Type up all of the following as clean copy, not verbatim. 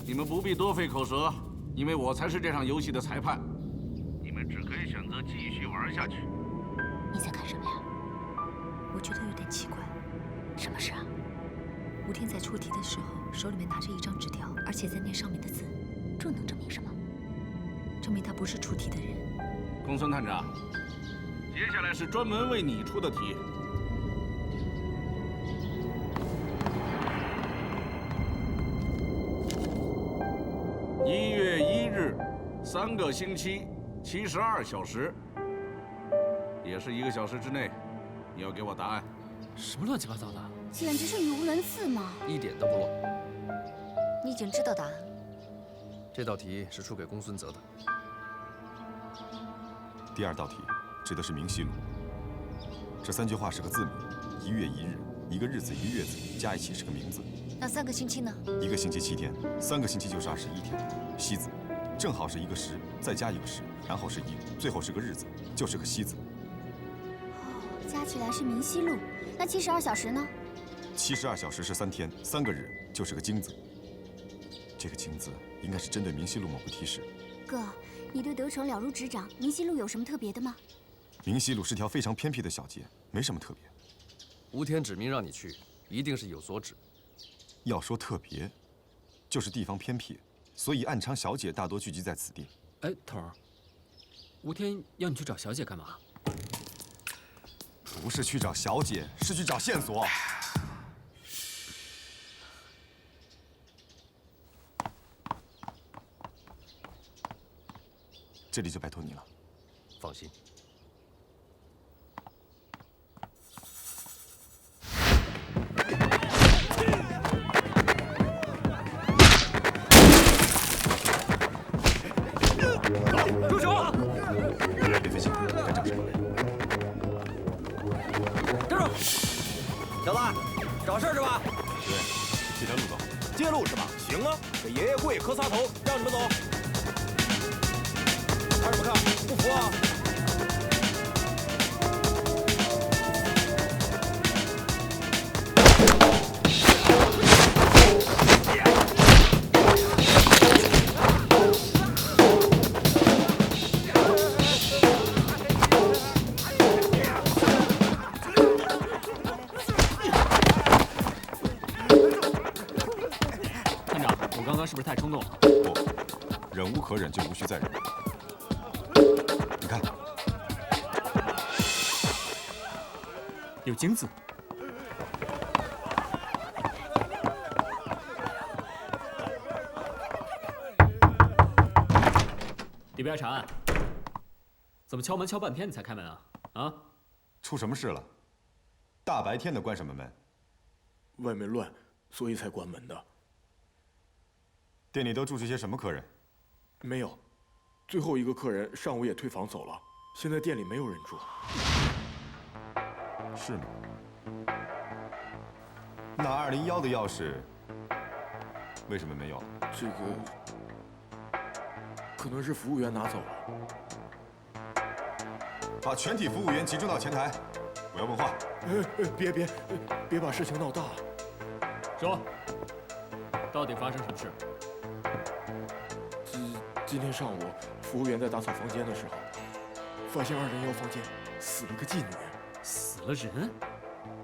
你们不必多费口舌，因为我才是这场游戏的裁判。你们只可以选择继续玩下去。你在干什么呀？我觉得有点奇怪。什么事啊？吴天在出题的时候手里面拿着一张纸条，而且在念上面的字，这能证明什么？证明他不是出题的人。公孙探长，接下来是专门为你出的题。1月1日，3个星期，72小时，也是1个小时之内，你要给我答案。什么乱七八糟的？简直是语无伦次嘛！一点都不乱。你已经知道答案。这道题是出给公孙泽的。第2道题指的是明西路。这3句话是个字谜，1月1日，一个日子一个月子加一起是个名字。那3个星期呢？1个星期7天，3个星期就是21天。西字，正好是一个时，再加一个时，然后是一，最后是个日子，就是个西字。哦，加起来是明西路。那72小时呢？72小时是3天，3个日就是个京字。这个京字应该是针对明西路某个提示。哥，你对德成了如指掌，明西路有什么特别的吗？明西路是条非常偏僻的小街，没什么特别。吴天指明让你去，一定是有所指。要说特别，就是地方偏僻，所以暗娼小姐大多聚集在此地。哎，头儿，吴天要你去找小姐干嘛？不是去找小姐，是去找线索。这里就拜托你了。放心。住手！别费劲，干正事。站住！小子，找事儿是吧？对，这条路走。借路是吧？行啊，给爷爷跪磕仨头，让你们走。看什么看？不服啊？是不是太冲动了？不，忍无可忍就无需再忍。你看，有金子。里边查案，怎么敲门敲半天你才开门啊？啊？出什么事了？大白天的关什么门？外面乱，所以才关门的。店里都住这些什么客人？没有，最后一个客人上午也退房走了，现在店里没有人住。是吗？那201的钥匙为什么没有？这个可能是服务员拿走了。把全体服务员集中到前台，我要问话。别把事情闹大。说，到底发生什么事？今天上午，服务员在打扫房间的时候，发现201房间死了个妓女。死了人？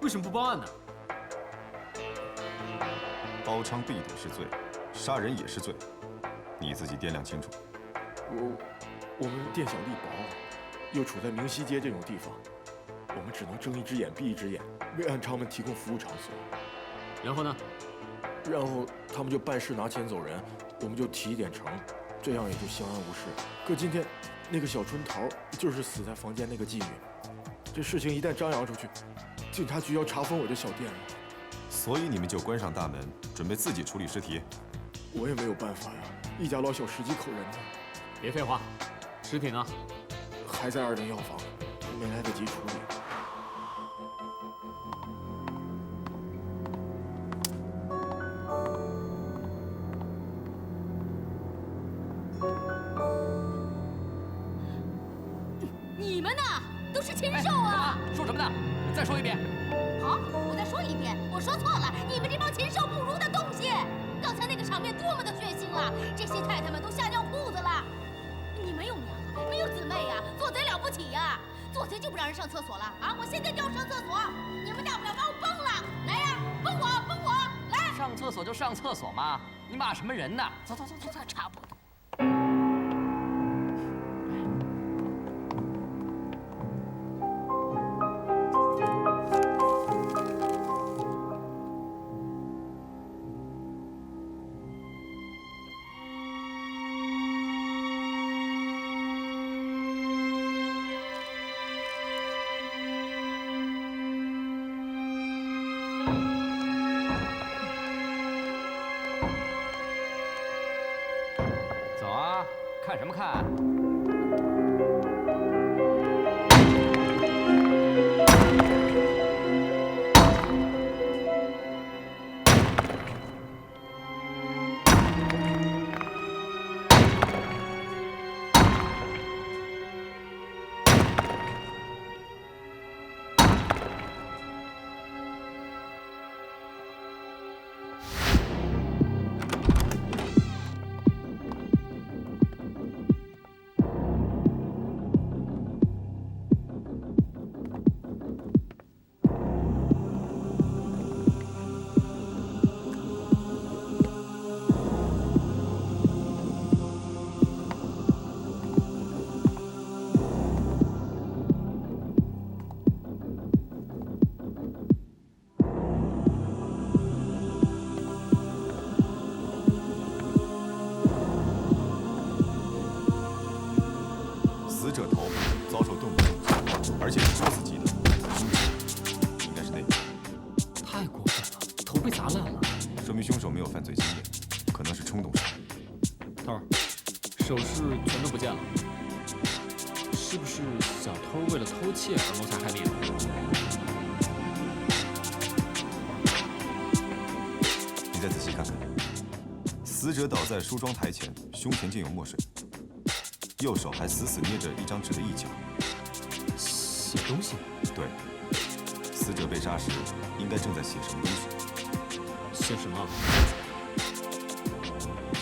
为什么不报案呢？包娼必赌是罪，杀人也是罪，你自己掂量清楚。我们店小力薄，又处在明西街这种地方，我们只能睁一只眼闭一只眼，为暗娼们提供服务场所。然后呢？然后他们就办事拿钱走人，我们就提一点成，这样也就相安无事。可今天那个小春桃就是死在房间那个妓女，这事情一旦张扬出去，警察局要查封我这小店了。所以你们就关上大门，准备自己处理尸体？我也没有办法呀，一家老小10几口人呢。别废话，尸体呢？还在201房，没来得及处理。你们呢，都是禽兽啊！说什么呢？再说一遍。好，我再说一遍，我说错了，你们这帮禽兽不如的东西！刚才那个场面多么的血腥啊！这些太太们都吓尿裤子了。你没有娘啊，没有姊妹呀，做贼了不起呀！做贼就不让人上厕所了啊！我现在就要上厕所，你们大不了把我崩了，来呀，崩我，崩我，来！上厕所就上厕所嘛，你骂什么人呢？走走走走走，差不多。走啊，看什么看？死者头部遭受钝器重击，而且是受死级的，凶手应该是那个。太过分了，头被砸烂了。说明凶手没有犯罪经验，可能是冲动杀人。头儿，首饰全都不见了，是不是小偷为了偷窃而谋财害命？你再仔细看看，死者倒在梳妆台前，胸前竟有墨水，右手还死死捏着一张纸的一角。写东西？对，死者被杀时应该正在写什么东西。写什么？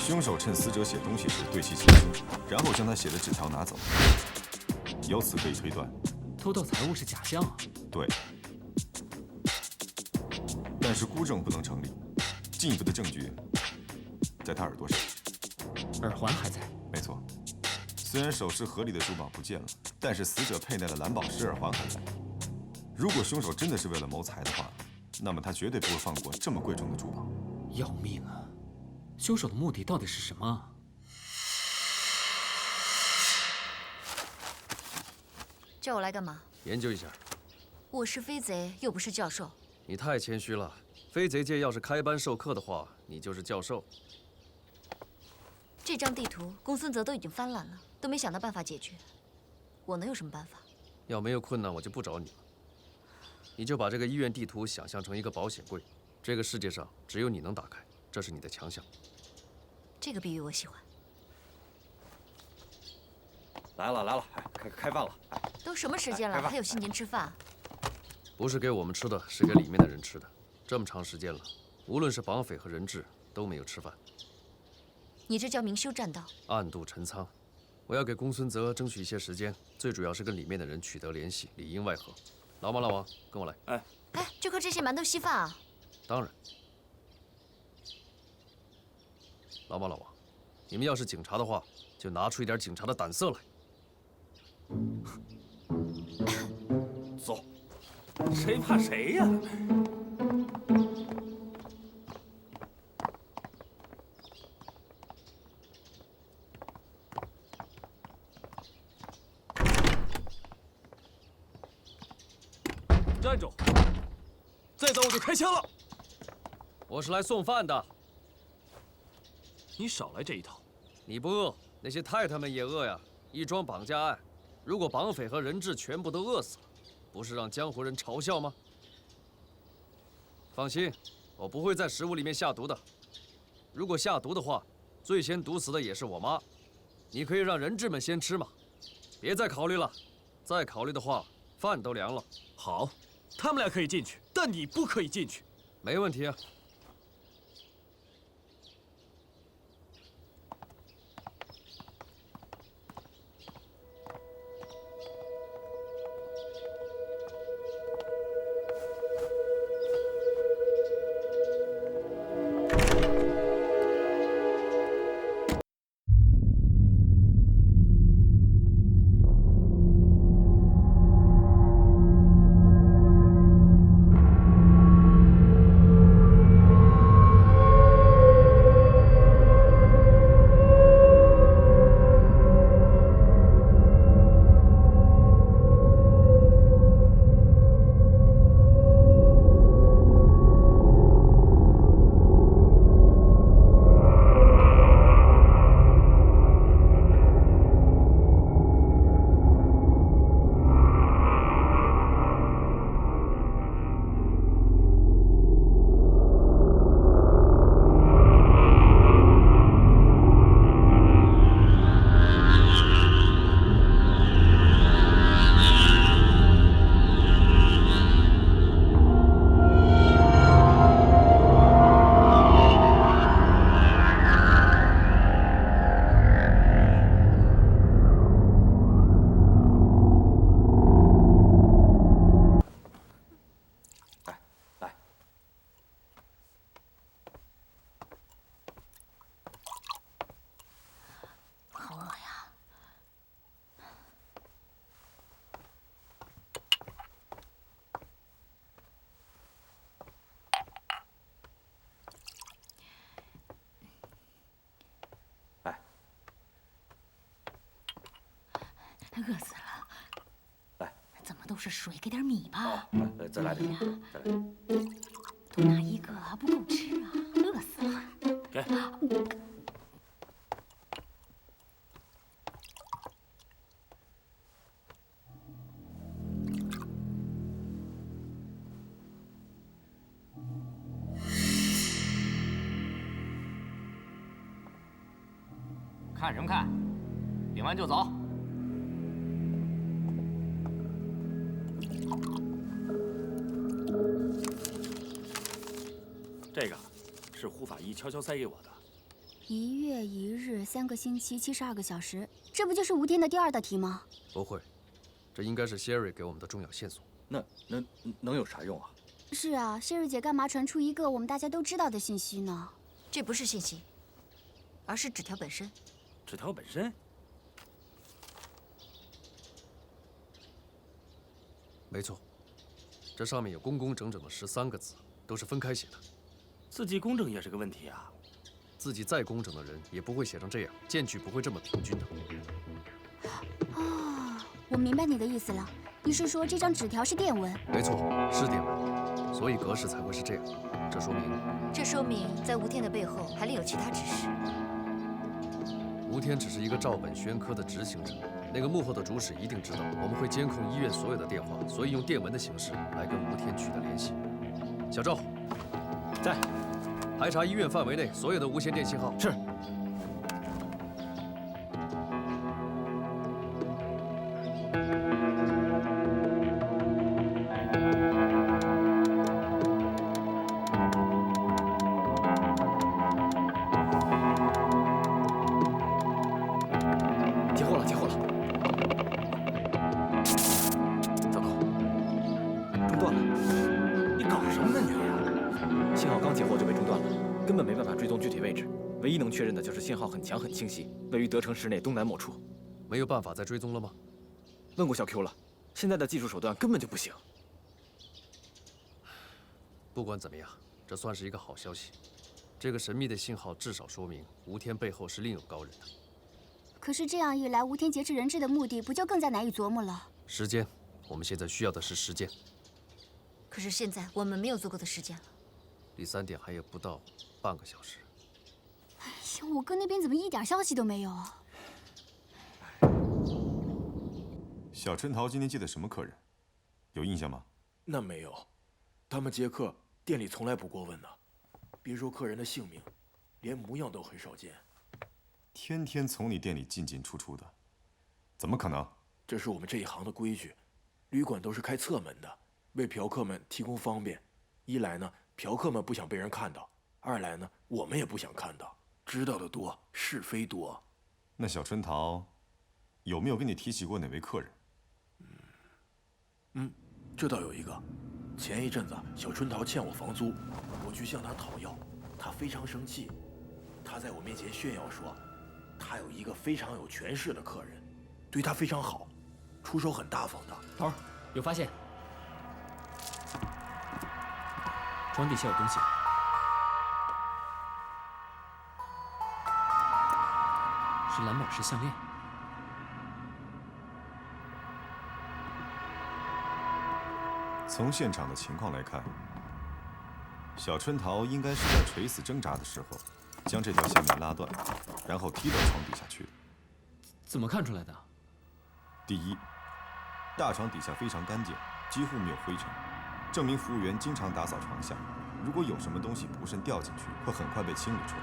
凶手趁死者写东西时对其起身，然后将他写的纸条拿走。由此可以推断，偷盗财物是假象啊！对。但是孤证不能成立，进一步的证据在他耳朵上。耳环还在。没错，虽然首饰盒里的珠宝不见了，但是死者佩戴的蓝宝石耳环还在。如果凶手真的是为了谋财的话，那么他绝对不会放过这么贵重的珠宝。要命啊！凶手的目的到底是什么啊？叫我来干嘛？研究一下。我是飞贼，又不是教授。你太谦虚了。飞贼界要是开班授课的话，你就是教授。这张地图，公孙泽都已经翻烂了，都没想到办法解决。我能有什么办法？要没有困难，我就不找你了。你就把这个医院地图想象成一个保险柜，这个世界上只有你能打开，这是你的强项。这个比喻我喜欢。来了来了，开饭了！都什么时间了，还有心情吃饭？不是给我们吃的，是给里面的人吃的。这么长时间了，无论是绑匪和人质都没有吃饭。你这叫明修栈道，暗度陈仓。我要给公孙泽争取一些时间，最主要是跟里面的人取得联系，里应外合。老马、老王，跟我来。哎，就靠这些馒头稀饭啊？当然。老马、老王，你们要是警察的话，就拿出一点警察的胆色来。走，谁怕谁呀？站住！再走我就开枪了。我是来送饭的。你少来这一套。你不饿，那些太太们也饿呀。一桩绑架案，如果绑匪和人质全部都饿死了，不是让江湖人嘲笑吗？放心，我不会在食物里面下毒的。如果下毒的话，最先毒死的也是我妈。你可以让人质们先吃嘛，别再考虑了。再考虑的话，饭都凉了。好，他们俩可以进去，但你不可以进去。没问题啊。饿死了。来，怎么都是水？给点米吧。来，再来点，再来。多拿一个啊，不够吃啊，饿死了。给。看什么看？领完就走。这个是胡法医悄悄塞给我的。1月1日3个星期72个小时，这不就是吴天的第2道题吗？不会，这应该是 Sherry 给我们的重要线索。那能有啥用啊？是啊，Sherry 姐干嘛传出一个我们大家都知道的信息呢？这不是信息，而是纸条本身。纸条本身？没错，这上面有工工整整的13个字，都是分开写的。字迹工整也是个问题啊。字迹再工整的人也不会写成这样，间距不会这么平均的。哦，我明白你的意思了。你是说这张纸条是电文？没错，是电文，所以格式才会是这样。这说明在吴天的背后还另有其他指示。吴天只是一个照本宣科的执行者，那个幕后的主使一定知道我们会监控医院所有的电话，所以用电文的形式来跟吴天取得联系。小赵，在。排查医院范围内所有的无线电信号。是。截获了，截获了。糟糕，中断了！你搞什么呢你？信号刚截获就被中断了，根本没办法追踪具体位置。唯一能确认的就是信号很强很清晰，位于德城市内东南某处。没有办法再追踪了吗？问过小 Q 了，现在的技术手段根本就不行。不管怎么样，这算是一个好消息。这个神秘的信号至少说明吴天背后是另有高人的。可是这样一来，吴天劫持人质的目的不就更加难以琢磨了？时间，我们现在需要的是时间。可是现在我们没有足够的时间了。第3点还有不到半个小时。哎呀，我哥那边怎么一点消息都没有啊？小春桃今天接的什么客人？有印象吗？那没有，他们接客店里从来不过问的，别说客人的姓名，连模样都很少见。天天从你店里进进出出的，怎么可能？这是我们这一行的规矩，旅馆都是开侧门的，为嫖客们提供方便。一来呢，嫖客们不想被人看到；二来呢，我们也不想看到。知道的多，是非多。那小春桃有没有跟你提起过哪位客人？这倒有一个。前一阵子小春桃欠我房租，我去向她讨要，她非常生气。她在我面前炫耀说，她有一个非常有权势的客人，对她非常好，出手很大方的。头儿，有发现，床底下有东西。是蓝宝石项链。从现场的情况来看，小春桃应该是在垂死挣扎的时候，将这条项链拉断，然后踢到床底下去的。怎么看出来的？第一，大床底下非常干净，几乎没有灰尘，证明服务员经常打扫床下。如果有什么东西不慎掉进去，会很快被清理出来。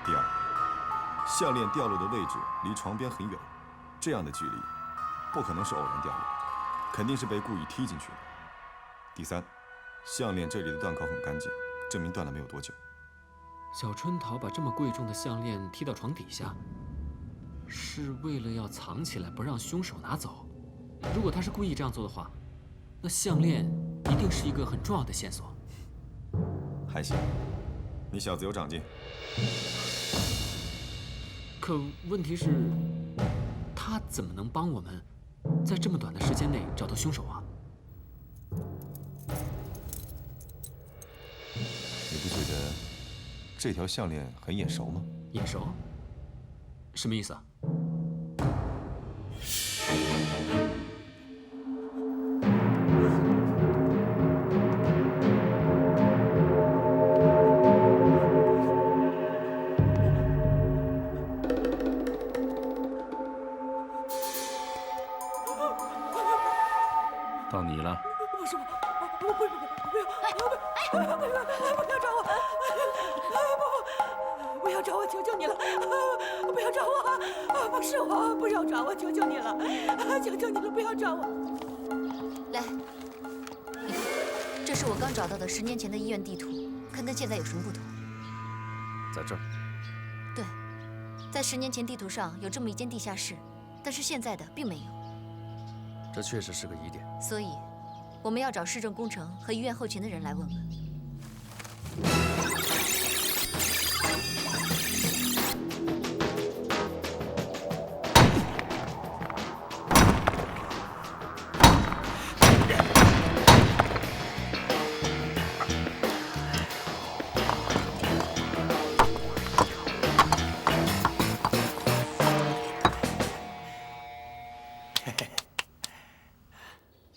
第二，项链掉落的位置离床边很远，这样的距离不可能是偶然掉落，肯定是被故意踢进去的。第三，项链这里的断口很干净，证明断了没有多久。小春桃把这么贵重的项链踢到床底下，是为了要藏起来，不让凶手拿走。如果他是故意这样做的话，那项链一定是一个很重要的线索。还行，你小子有长进。可问题是，他怎么能帮我们在这么短的时间内找到凶手啊？你不觉得这条项链很眼熟吗？眼熟？什么意思啊？要找我！不要找我！求求你了！不要找我！不是我！不要找我！求求你了！求求你了！不要找我！来，你看，这是我刚找到的10年前的医院地图，看跟现在有什么不同？在这儿。对，在10年前地图上有这么一间地下室，但是现在的并没有。这确实是个疑点。所以，我们要找市政工程和医院后勤的人来问问。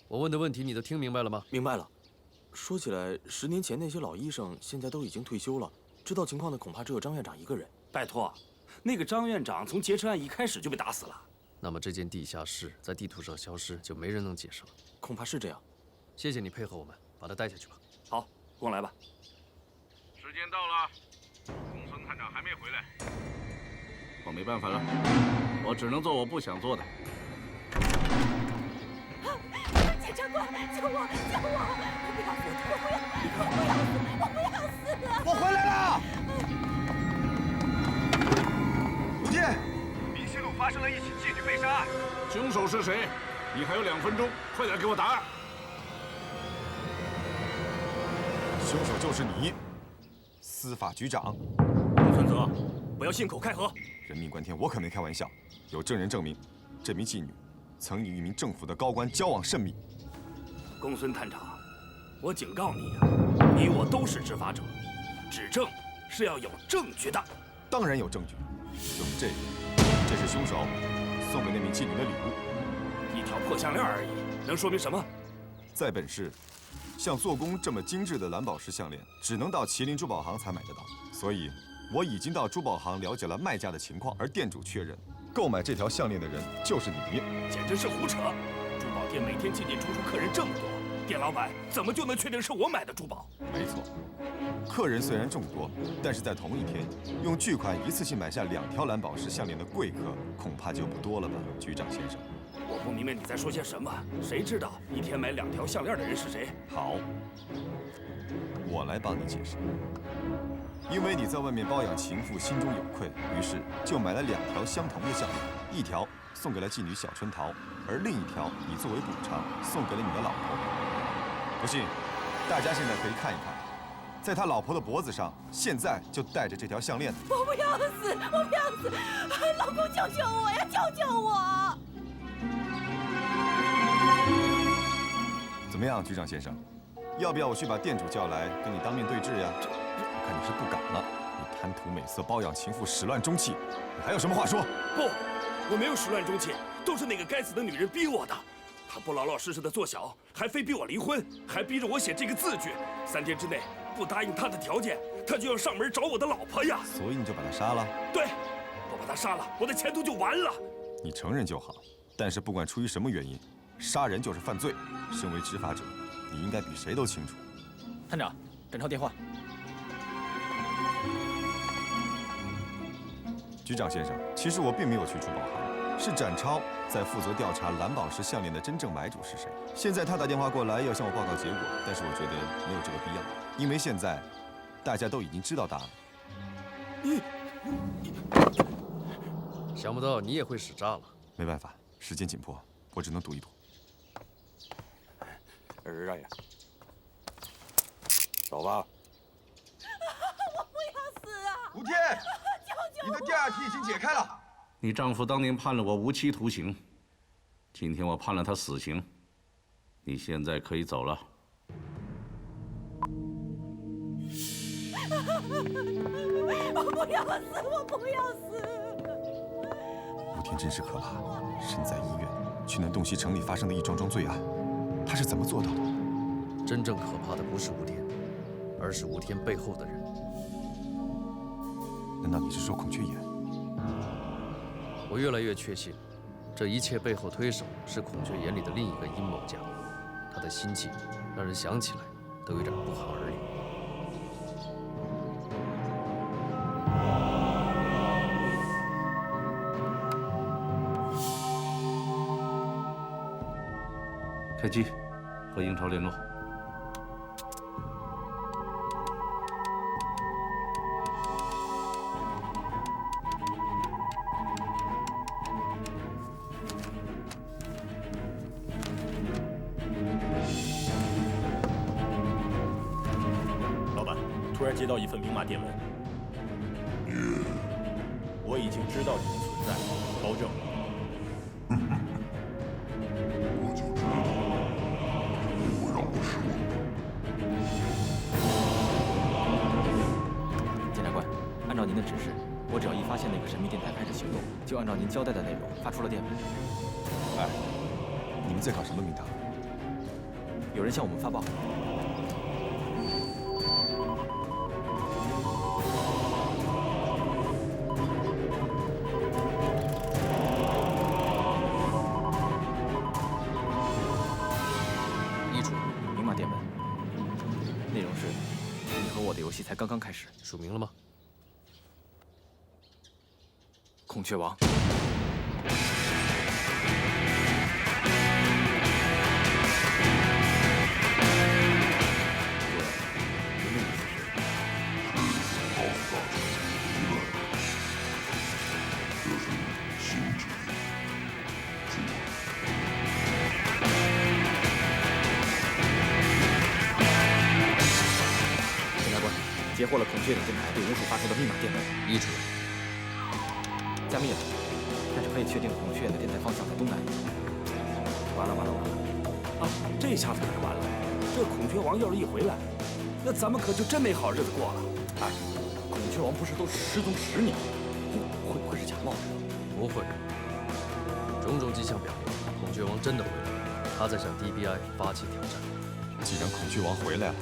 我问的问题你都听明白了吗？明白了。说起来，10年前那些老医生现在都已经退休了，知道情况的恐怕只有张院长一个人。拜托，那个张院长从劫车案一开始就被打死了。那么这间地下室在地图上消失，就没人能解释了。恐怕是这样。谢谢你配合我们，把他带下去吧。好，跟我来吧。时间到了，公孙探长还没回来，我没办法了，我只能做我不想做的。检察官，救我！救我！我不要死！我不要死！我回来了！吴健，明西路发生了一起妓女被杀案，凶手是谁？你还有2分钟，快点给我答案！凶手就是你，司法局长公孙泽，不要信口开河。人命关天，我可没开玩笑。有证人证明，这名妓女曾与一名政府的高官交往甚密。公孙探长，我警告你啊，你我都是执法者，指证是要有证据的。当然有证据，就是这个，这是凶手送给那名妓女的礼物，一条破项链而已，能说明什么？在本市，像做工这么精致的蓝宝石项链，只能到麒麟珠宝行才买得到。所以，我已经到珠宝行了解了卖家的情况，而店主确认，购买这条项链的人就是你。简直是胡扯！珠宝店每天进进出出客人这么多，店老板怎么就能确定是我买的珠宝？没错，客人虽然众多，但是在同一天用巨款一次性买下2条蓝宝石项链的贵客，恐怕就不多了吧，局长先生。我不明白你在说些什么，谁知道一天买2条项链的人是谁？好，我来帮你解释。因为你在外面包养情妇，心中有愧，于是就买了2条相同的项链，一条送给了妓女小春桃，而另一条你作为补偿送给了你的老婆。不信，大家现在可以看一看，在他老婆的脖子上，现在就戴着这条项链呢。我不要死！我不要死！老公，救救我呀！救救我！怎么样，局长先生？要不要我去把店主叫来，跟你当面对质呀？我看你是不敢了。你贪图美色，包养情妇，始乱终弃，你还有什么话说？不，我没有始乱终弃，都是那个该死的女人逼我的。她不老老实实的做小，还非逼我离婚，还逼着我写这个字据。3天之内不答应她的条件，她就要上门找我的老婆呀。所以你就把她杀了？对，我把她杀了，我的前途就完了。你承认就好，但是不管出于什么原因，杀人就是犯罪。身为执法者，你应该比谁都清楚。探长，展超电话。局长先生，其实我并没有去珠宝行，是展超在负责调查蓝宝石项链的真正买主是谁。现在他打电话过来要向我报告结果，但是我觉得没有这个必要，因为现在大家都已经知道答案了。想不到你也会使诈了。没办法，时间紧迫，我只能赌一赌。让爷，走吧。我不要死啊！吴天，你的第2题已经解开了。你丈夫当年判了我无期徒刑，今天我判了他死刑，你现在可以走了。我不要死！我不要死！吴天真是可怕，身在医院，却能洞悉城里发生的一桩桩罪案。他是怎么做到的？真正可怕的不是吴天，而是吴天背后的人。难道你是说孔雀眼？我越来越确信，这一切背后推手是孔雀眼里的另一个阴谋家。他的心计让人想起来都有点不寒而栗。开机，和英超联络。老板，突然接到一份明码电文，我已经知道你的存在，保证。检察官，按照您的指示，我只要一发现那个神秘电台开始行动，就按照您交代的内容发出了电文。哎，你们在搞什么名堂？有人向我们发报。明码电文，内容是：你和我的游戏才刚刚开始。署名了吗？孔雀王。截获了孔雀的电台对人属发出的密码电文。依主任，加密了，但是可以确定孔雀的电台方向在东南。完了！啊，这下子可完了！这孔雀王要是一回来，那咱们可就真没好日子过了。哎，孔雀王不是都失踪10年了，会不会是假冒的？不会。种种迹象表明，孔雀王真的回来了，他在向 DBI 发起挑战。既然孔雀王回来了，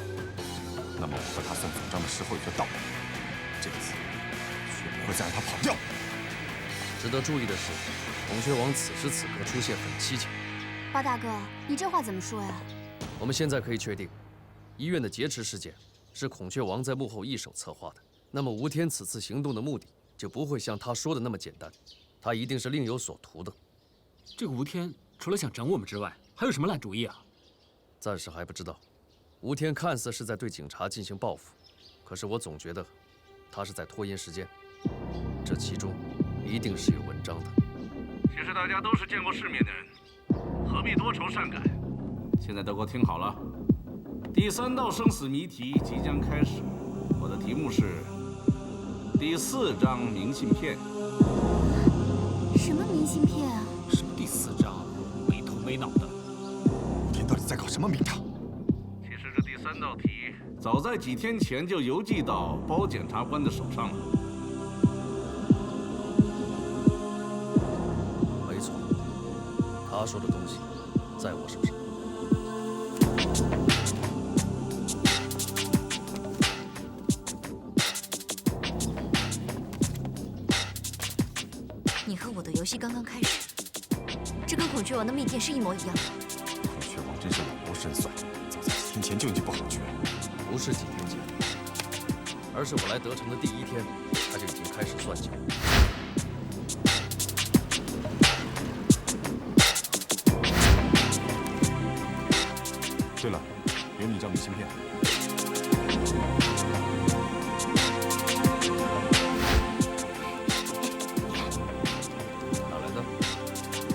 那么我和他算总账的时候也就到了。这次绝不会再让他跑掉。值得注意的是，孔雀王此时此刻出现很蹊跷。包大哥，你这话怎么说呀？我们现在可以确定，医院的劫持事件是孔雀王在幕后一手策划的。那么吴天此次行动的目的就不会像他说的那么简单，他一定是另有所图的。这个吴天除了想整我们之外，还有什么烂主意啊？暂时还不知道。吴天看似是在对警察进行报复，可是我总觉得他是在拖延时间，这其中一定是有文章的。其实大家都是见过世面的人，何必多愁善感？现在都给我听好了，第3道生死谜题即将开始。我的题目是第4张明信片。什么明信片啊？什么第4张？没头没脑的。吴天到底在搞什么名堂？其实这第3道题早在几天前就邮寄到包检察官的手上了。没错，他说的东西在我手上。你和我的游戏刚刚开始，这跟孔雀王的密电是一模一样的。孔雀王真是老谋深算，早在几天前就已经布好局了。不是几天前，而是我来德城的第1天，他就已经开始算计我。对了，有你一张明信片。哪来的？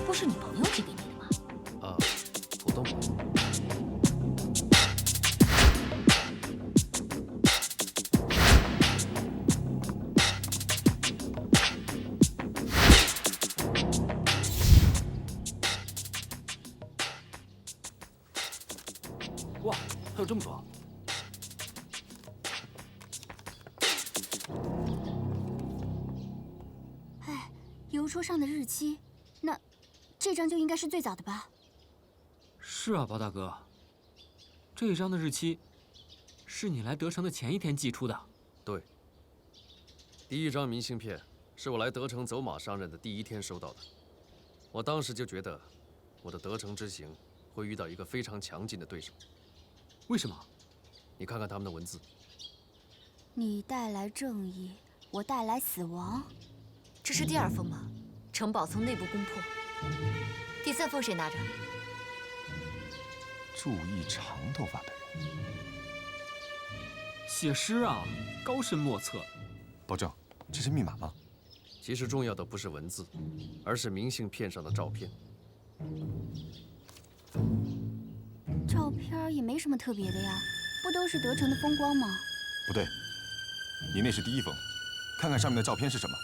不是你朋友寄给你的吗？啊，普通朋友。哇，还有这么多！哎，邮戳上的日期，那这张就应该是最早的吧？是啊，包大哥，这张的日期是你来德城的前1天寄出的。对，第1张明信片是我来德城走马上任的第1天收到的。我当时就觉得，我的德城之行会遇到一个非常强劲的对手。为什么？你看看他们的文字。你带来正义，我带来死亡。这是第2封吗？城堡从内部攻破。第3封谁拿着？注意长头发的人。写诗啊，高深莫测。保证，这是密码吗？其实重要的不是文字，而是明信片上的照片。照片也没什么特别的呀，不都是德城的风光吗？不对，你那是第一封，看看上面的照片是什么？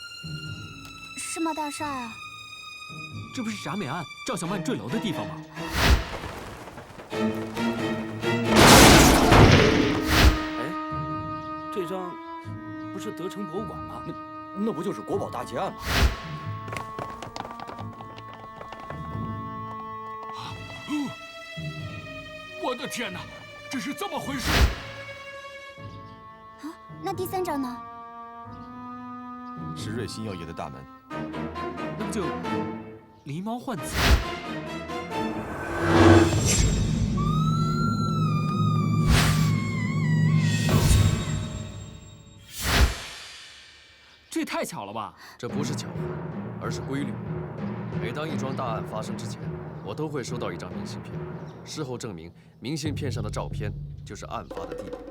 世贸大厦啊。这不是铡美案赵小曼坠楼的地方吗？哎，这张不是德城博物馆吗？那不就是国宝大劫案吗？我的天哪，这是这么回事？啊，那第3张呢？是瑞鑫药业的大门。那不就狸猫换子？这也太巧了吧！这不是巧合，而是规律。每当一桩大案发生之前，我都会收到一张明信片，事后证明明信片上的照片就是案发的地点，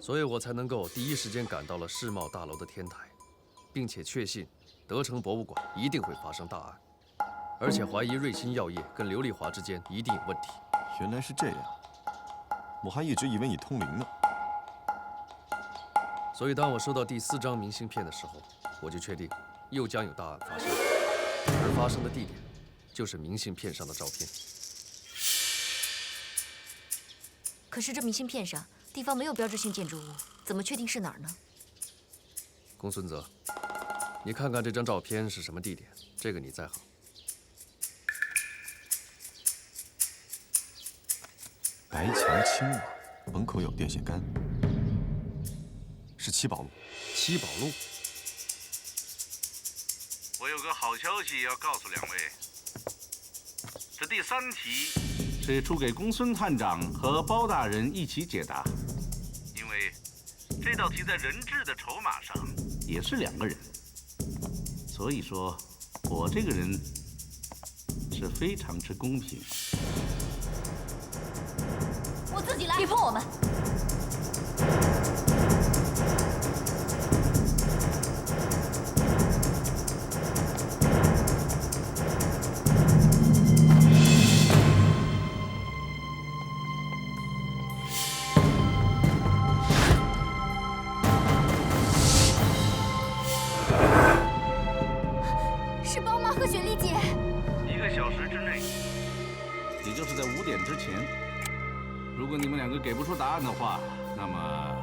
所以我才能够第一时间赶到了世贸大楼的天台，并且确信德城博物馆一定会发生大案，而且怀疑瑞鑫药业跟刘丽华之间一定有问题。原来是这样，我还一直以为你通灵呢。所以当我收到第4张明信片的时候，我就确定又将有大案发生，而发生的地点就是明信片上的照片。可是这明信片上地方没有标志性建筑物，怎么确定是哪儿呢？公孙泽，你看看这张照片是什么地点？这个你在行。白墙青瓦，门口有电线杆，是七宝路。七宝路。我有个好消息要告诉2位，这第3题是出给公孙探长和包大人一起解答，因为这道题在人质的筹码上也是2个人，所以说我这个人是非常之公平。我自己来，别碰我们！是包妈和雪莉姐。1个小时之内，也就是在5点之前，如果你们2个给不出答案的话，那么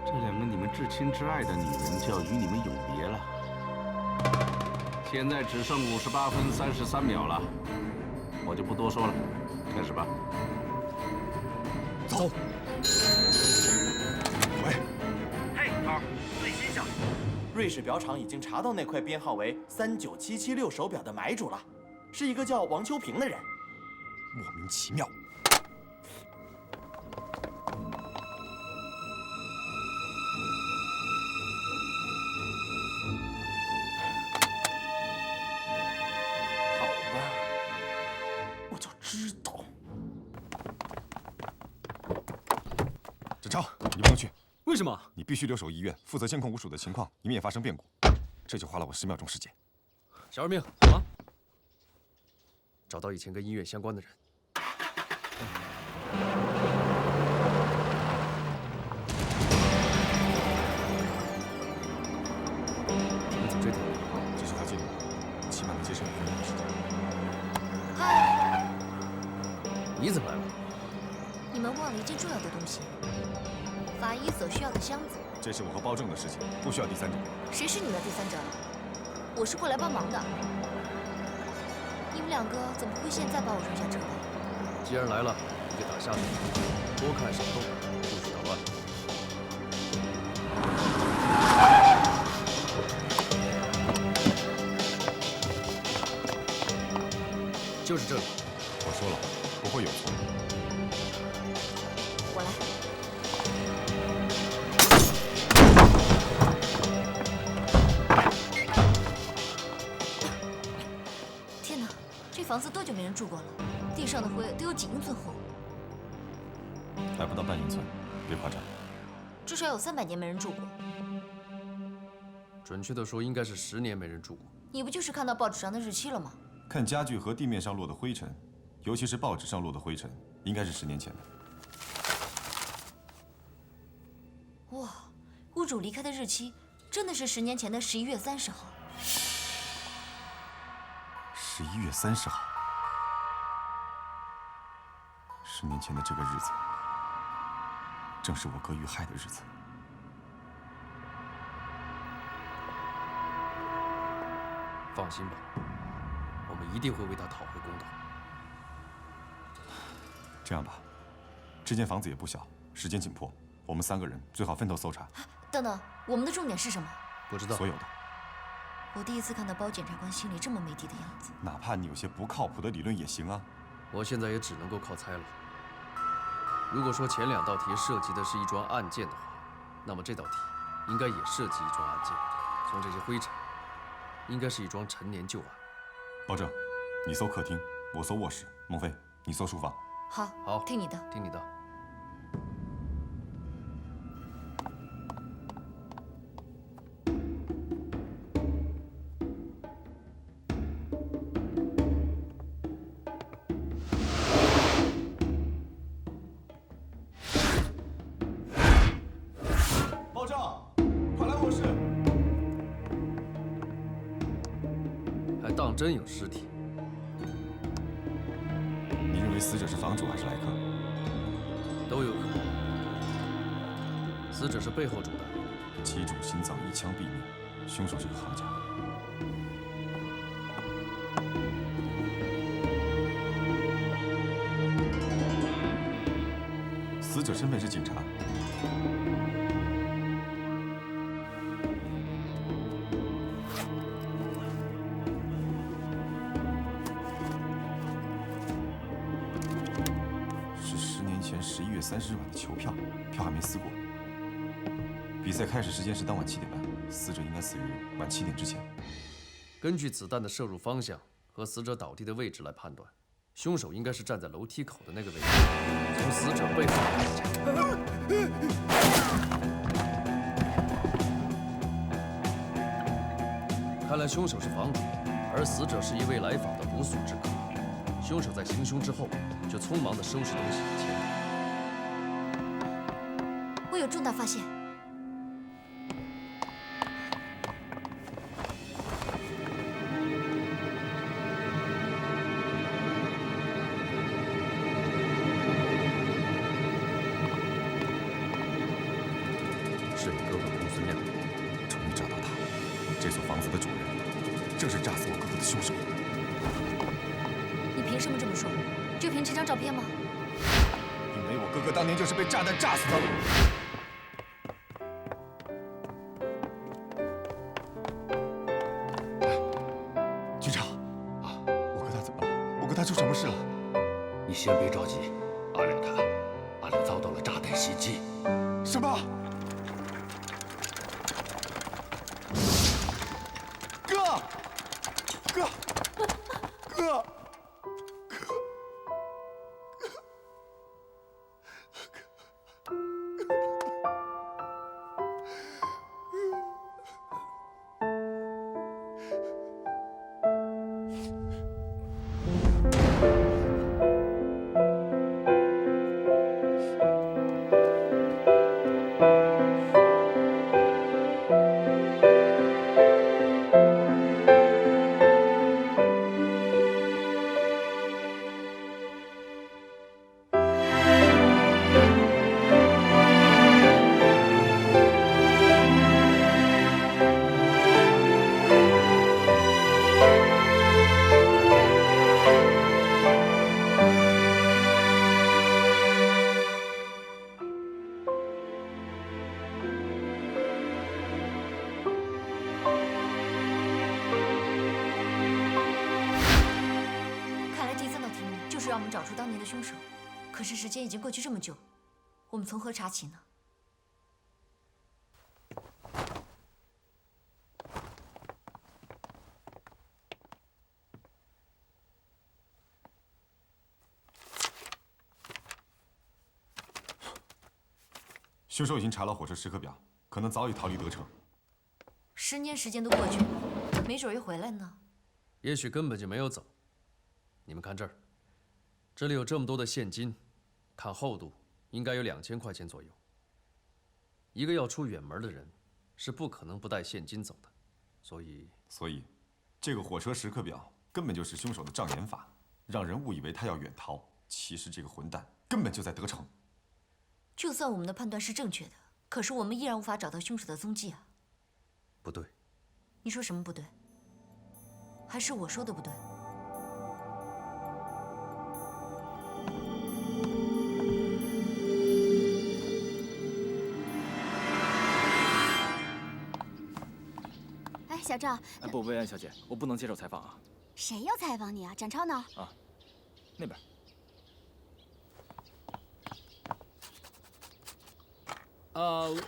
这2个你们至亲至爱的女人就要与你们永别了。现在只剩58分33秒了，我就不多说了，开始吧。走。喂。嘿，涛，最新消息，瑞士表厂已经查到那块编号为39776手表的买主了，是一个叫王秋平的人。莫名其妙。好吧，我就知道。展超，你不能去。为什么？你必须留守医院，负责监控无鼠的情况，以免发生变故。这就花了我10秒钟时间。小二命啊！找到以前跟医院相关的人。我们走这条路，这是他记录的，起码能节省1分钟的时间。嗨，你怎么来了？你们忘了一件重要的东西，法医所需要的箱子。这是我和包正的事情，不需要第3者。谁是你们的第3者？我是过来帮忙的。你们2个怎么会现在把我扔下车的？既然来了，你就打下手，多看少动，不许捣乱。就是这里。我说了，不会有错。我来。天哪，这房子多久没人住过了？地上的灰都有几英寸厚，还不到半英寸，别夸张。至少有300年没人住过。准确的说，应该是10年没人住过。你不就是看到报纸上的日期了吗？看家具和地面上落的灰尘，尤其是报纸上落的灰尘，应该是10年前的。哇，屋主离开的日期真的是10年前的11月30号。11月30号，10年前的这个日子，正是我哥遇害的日子。放心吧，我们一定会为他讨回公道。这样吧，这间房子也不小，时间紧迫，我们3个人最好分头搜查。等等，我们的重点是什么？不知道。所有的。我第一次看到包检察官心里这么没底的样子。哪怕你有些不靠谱的理论也行啊。我现在也只能够靠猜了。如果说前2道题涉及的是一桩案件的话，那么这道题应该也涉及一桩案件。从这些灰尘，应该是一桩陈年旧案。保证，你搜客厅，我搜卧室。孟非，你搜书房。好，听你的。听你的。报账，快来卧室。还当真有尸体？你认为死者是房主还是来客？都有可能。死者是背后中弹，击中心脏，一枪毙命，凶手是个行家。死者身份是警察。是10年前11月30日晚的球票，票还没撕过。比赛开始时间是当晚7点半，死者应该死于晚7点之前。根据子弹的射入方向和死者倒地的位置来判断，凶手应该是站在楼梯口的那个位置，从死者背后开枪。看来凶手是房主，而死者是一位来访的不速之客。凶手在行凶之后，就匆忙地收拾东西离开。我有重大发现。是你哥哥公孙亮，终于找到他。这所房子的主人，正是炸死我哥哥的凶手。你凭什么这么说？就凭这张照片吗？因为我哥哥当年就是被炸弹炸死的。局长，我哥他怎么了？我哥他出什么事了？你先别着急，阿亮遭到了炸弹袭击。什么？哥！就是让我们找出当年的凶手，可是时间已经过去这么久，我们从何查起呢？凶手已经查了火车时刻表，可能早已逃离德城。10年时间都过去了，没准又回来呢。也许根本就没有走。你们看这儿，这里有这么多的现金，看厚度应该有2000块钱左右。一个要出远门的人，是不可能不带现金走的，所以，这个火车时刻表根本就是凶手的障眼法，让人误以为他要远逃，其实这个混蛋根本就在德城。就算我们的判断是正确的，可是我们依然无法找到凶手的踪迹啊。不对。你说什么不对？还是我说的不对？哎，小赵。不，薇安小姐，我不能接受采访啊。谁要采访你啊？展超呢？啊，那边。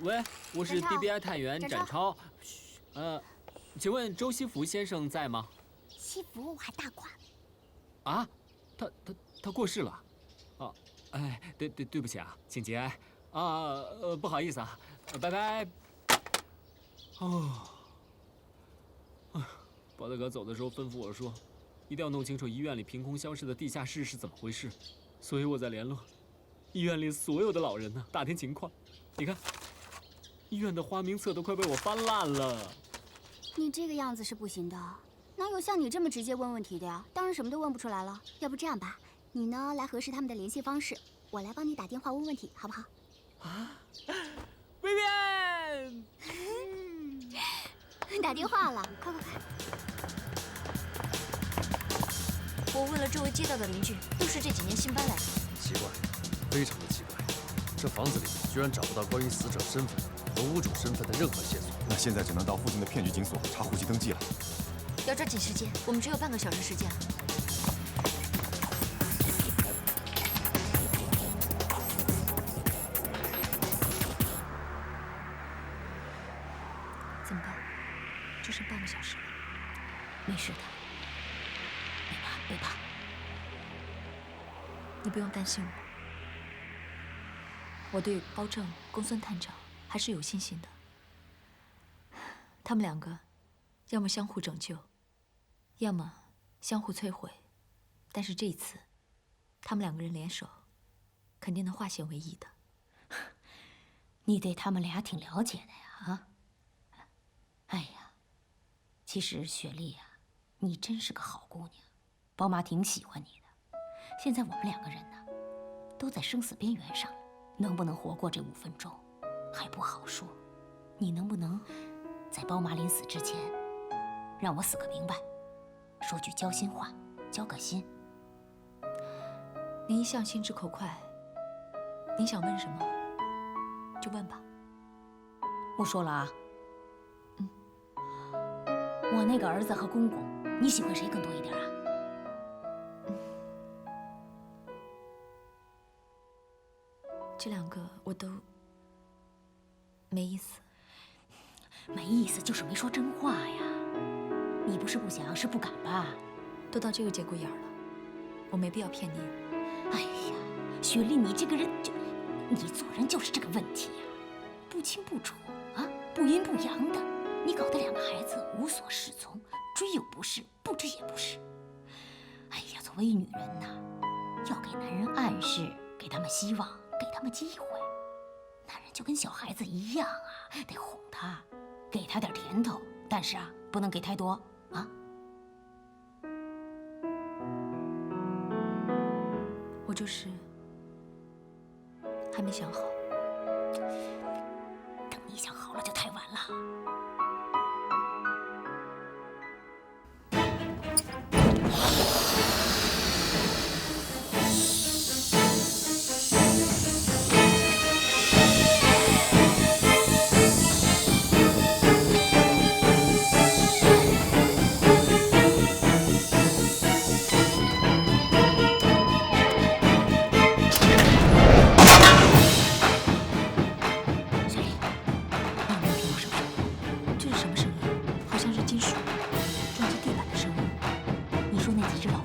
喂，我是 DBI 探员展超。请问周西福先生在吗？西福还大款。啊，他过世了。啊，哎，对不起啊，请节哀。不好意思啊，拜拜。包大哥走的时候吩咐我说，一定要弄清楚医院里凭空消失的地下室是怎么回事，所以我在联络医院里所有的老人呢，打听情况。你看，医院的花名册都快被我翻烂了。你这个样子是不行的，哪有像你这么直接问问题的呀？当然什么都问不出来了。要不这样吧，你呢来核实他们的联系方式，我来帮你打电话问问题，好不好？啊，薇薇，打电话了，快！我问了周围街道的邻居，都是这几年新搬来的。奇怪，非常的奇怪，这房子里居然找不到关于死者身份和屋主身份的任何线索。那现在只能到附近的骗局警所查户籍登记了。要抓紧时间，我们只有半个小时时间了。怎么办？就剩半个小时了。没事的，别怕。你不用担心我对包正、公孙探长还是有信心的。他们两个，要么相互拯救，要么相互摧毁。但是这一次，他们两个人联手，肯定能化险为夷的。你对他们俩挺了解的呀，啊？哎呀，其实雪莉呀，你真是个好姑娘，包妈挺喜欢你的。现在我们两个人呢，都在生死边缘上了，能不能活过这5分钟，还不好说。你能不能在包妈临死之前，让我死个明白，说句交心话，交个心？您一向心直口快，您想问什么就问吧。我说了啊，我那个儿子和公公，你喜欢谁更多一点啊？这2个我都没意思。没意思就是没说真话呀。你不是不想，是不敢吧？都到这个节骨眼了，我没必要骗您。哎呀，雪莉，你这个人你做人就是这个问题呀，不清不楚啊，不阴不阳的。你搞得2个孩子无所适从，追又不是，不追也不是。哎呀，作为女人呐，要给男人暗示，给他们希望，给他们机会。男人就跟小孩子一样啊，得哄他，给他点甜头，但是啊，不能给太多啊。我就是还没想好。等你想好了就太晚了。这是什么声音？好像是金属撞击地板的声音。你说那几只老